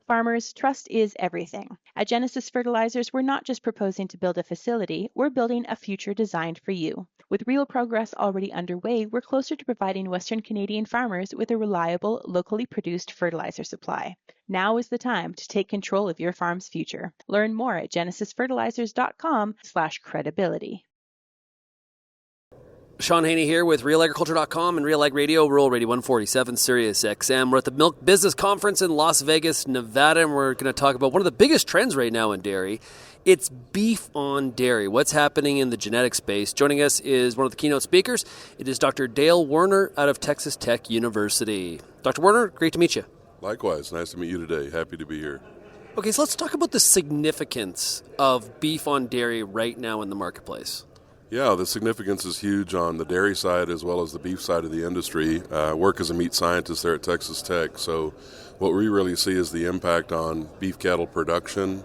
Farmers, trust is everything. At Genesis Fertilizers, we're not just proposing to build a facility, we're building a future designed for you. With real progress already underway, we're closer to providing Western Canadian farmers with a reliable, locally produced fertilizer supply. Now is the time to take control of your farm's future. Learn more at genesisfertilizers.com/credibility. Sean Haney here with RealAgriculture.com and Real Ag Radio, Rural Radio 147, Sirius XM. We're at the Milk Business Conference in Las Vegas, Nevada, and we're going to talk about one of the biggest trends right now in dairy. It's beef on dairy. What's happening in the genetic space? Joining us is one of the keynote speakers. It is Dr. Dale Woerner out of Texas Tech University. Dr. Woerner, great to meet you. Likewise. Nice to meet you today. Happy to be here. Okay, so let's talk about the significance of beef on dairy right now in the marketplace. Yeah, the significance is huge on the dairy side as well as the beef side of the industry. I work as a meat scientist there at Texas Tech, so what we really see is the impact on beef cattle production.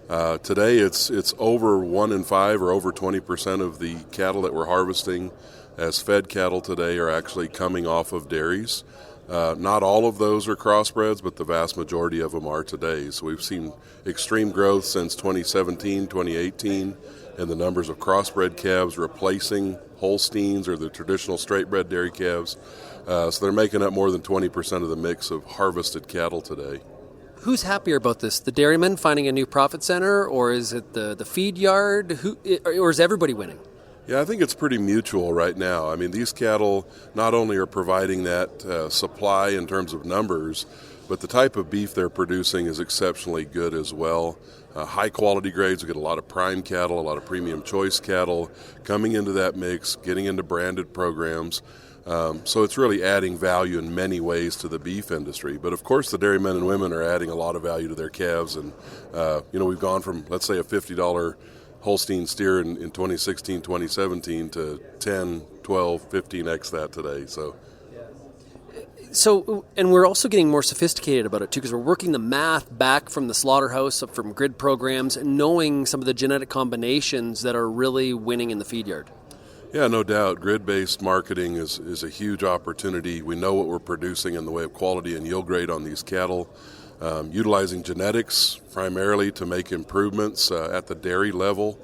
Today it's over 1 in 5 or over 20% of the cattle that we're harvesting as fed cattle today are actually coming off of dairies. Not all of those are crossbreds, but the vast majority of them are today. So we've seen extreme growth since 2017, 2018. And the numbers of crossbred calves replacing Holsteins or the traditional straight-bred dairy calves. So they're making up more than 20% of the mix of harvested cattle today. Who's happier about this? The dairyman finding a new profit center, or is it the feed yard? Or is everybody winning? Yeah, I think it's pretty mutual right now. I mean, these cattle not only are providing that supply in terms of numbers, but the type of beef they're producing is exceptionally good as well. High quality grades, we get a lot of prime cattle, a lot of premium choice cattle coming into that mix, getting into branded programs. So it's really adding value in many ways to the beef industry. But of course, the dairymen and women are adding a lot of value to their calves. And, we've gone from, let's say, a $50 Holstein steer in 2016, 2017 to 10, 12, 15x that today. So, and we're also getting more sophisticated about it too, because we're working the math back from the slaughterhouse, from grid programs, and knowing some of the genetic combinations that are really winning in the feed yard. Yeah, no doubt. Grid-based marketing is a huge opportunity. We know what we're producing in the way of quality and yield grade on these cattle. Utilizing genetics primarily to make improvements at the dairy level,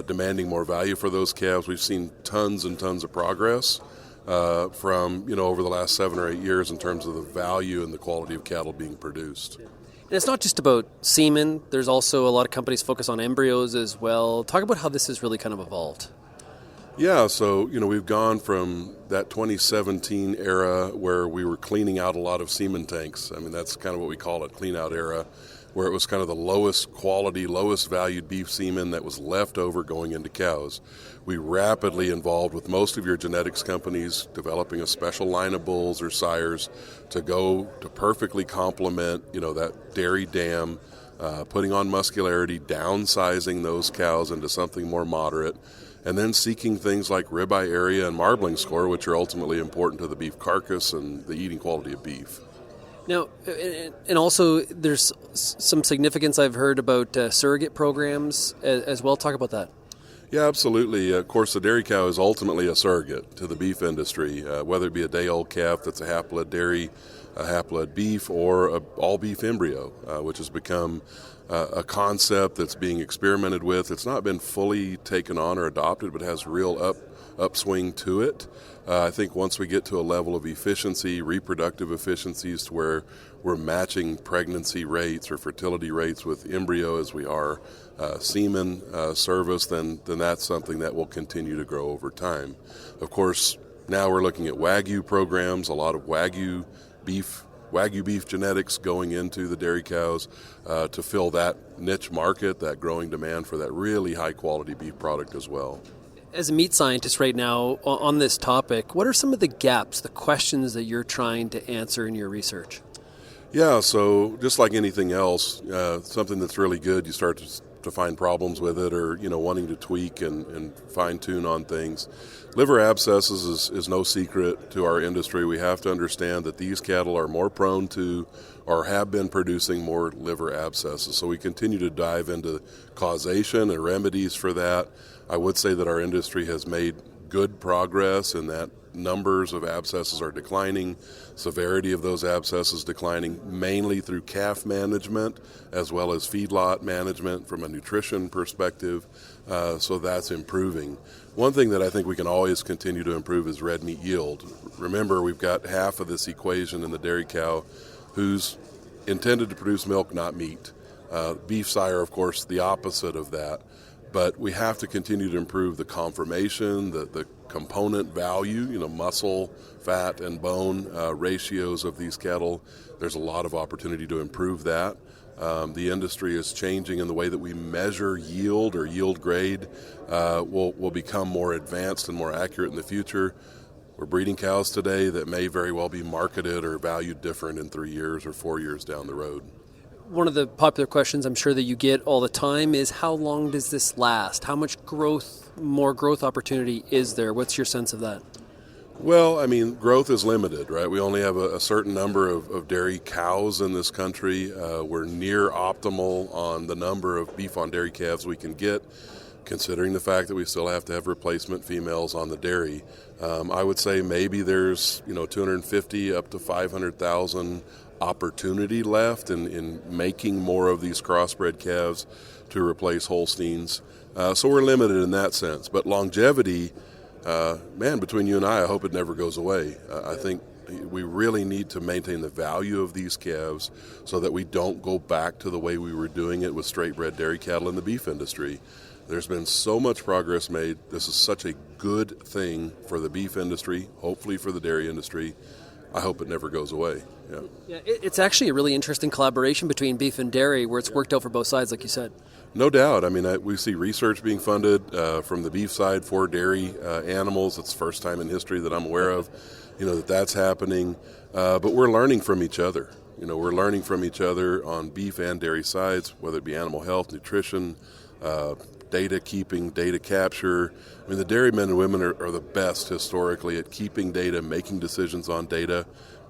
demanding more value for those calves. We've seen tons and tons of progress from over the last 7 or 8 years in terms of the value and the quality of cattle being produced. And it's not just about semen. There's also a lot of companies focus on embryos as well. Talk about how this has really kind of evolved. Yeah, so we've gone from that 2017 era where we were cleaning out a lot of semen tanks. I mean, that's kind of what we call it, clean out era, where it was kind of the lowest quality, lowest valued beef semen that was left over going into cows. We rapidly involved with most of your genetics companies developing a special line of bulls or sires to go to perfectly complement, that dairy dam, putting on muscularity, downsizing those cows into something more moderate, and then seeking things like ribeye area and marbling score, which are ultimately important to the beef carcass and the eating quality of beef. Now, and also there's some significance I've heard about surrogate programs as well. Talk about that. Yeah, absolutely. Of course, the dairy cow is ultimately a surrogate to the beef industry, whether it be a day-old calf that's a hapless dairy, a hapless beef, or an all-beef embryo, which has become a concept that's being experimented with. It's not been fully taken on or adopted, but has real upswing to it. I think once we get to a level of efficiency, reproductive efficiencies, to where we're matching pregnancy rates or fertility rates with embryo as we are semen service, then that's something that will continue to grow over time. Of course, now we're looking at wagyu programs, a lot of wagyu beef genetics going into the dairy cows to fill that niche market, that growing demand for that really high quality beef product as well. As a meat scientist right now on this topic, what are some of the gaps, the questions that you're trying to answer in your research? Yeah, so just like anything else, something that's really good, you start to find problems with it or, wanting to tweak and fine-tune on things. Liver abscesses is no secret to our industry. We have to understand that these cattle are more prone to or have been producing more liver abscesses. So we continue to dive into causation and remedies for that. I would say that our industry has made good progress in that numbers of abscesses are declining, severity of those abscesses declining, mainly through calf management as well as feedlot management from a nutrition perspective. So that's improving. One thing that I think we can always continue to improve is red meat yield. Remember, we've got half of this equation in the dairy cow who's intended to produce milk, not meat. Beef sire, of course, the opposite of that. But we have to continue to improve the conformation, the component value, muscle, fat, and bone ratios of these cattle. There's a lot of opportunity to improve that. The industry is changing in the way that we measure yield or yield grade. Will become more advanced and more accurate in the future. We're breeding cows today that may very well be marketed or valued different in 3 years or 4 years down the road. One of the popular questions I'm sure that you get all the time is, how long does this last? How much more growth opportunity is there? What's your sense of that? Well, I mean, growth is limited, right? We only have a certain number of dairy cows in this country. We're near optimal on the number of beef on dairy calves we can get, considering the fact that we still have to have replacement females on the dairy. I would say maybe there's 250 up to 500,000 opportunity left in making more of these crossbred calves to replace Holsteins. So we're limited in that sense. But longevity, between you and I hope it never goes away. I think we really need to maintain the value of these calves so that we don't go back to the way we were doing it with straight-bred dairy cattle in the beef industry. There's been so much progress made. This is such a good thing for the beef industry, hopefully for the dairy industry. I hope it never goes away. Yeah, it's actually a really interesting collaboration between beef and dairy where it's worked out for both sides, like you said. No doubt. I mean, we see research being funded from the beef side for dairy animals. It's the first time in history that I'm aware of, that's happening. But we're learning from each other. We're learning from each other on beef and dairy sides, whether it be animal health, nutrition, data keeping, data capture. I mean, the dairymen and women are the best historically at keeping data, making decisions on data,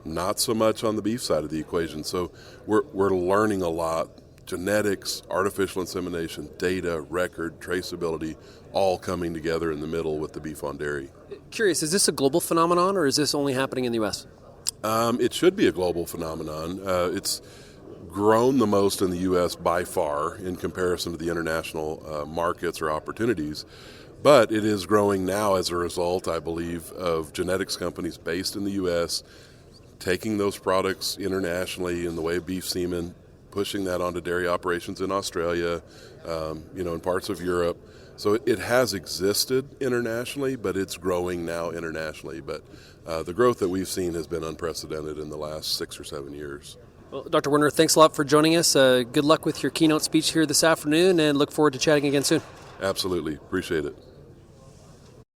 not so much on the beef side of the equation. So we're learning a lot. Genetics, artificial insemination, data, record, traceability, all coming together in the middle with the beef on dairy. Curious, is this a global phenomenon or is this only happening in the U.S.? It should be a global phenomenon. It's grown the most in the U.S. by far in comparison to the international markets or opportunities. But it is growing now as a result, I believe, of genetics companies based in the U.S. taking those products internationally in the way of beef semen, pushing that onto dairy operations in Australia, in parts of Europe. So it has existed internationally, but it's growing now internationally. But the growth that we've seen has been unprecedented in the last 6 or 7 years. Well, Dr. Woerner, thanks a lot for joining us. Good luck with your keynote speech here this afternoon, and look forward to chatting again soon. Absolutely. Appreciate it.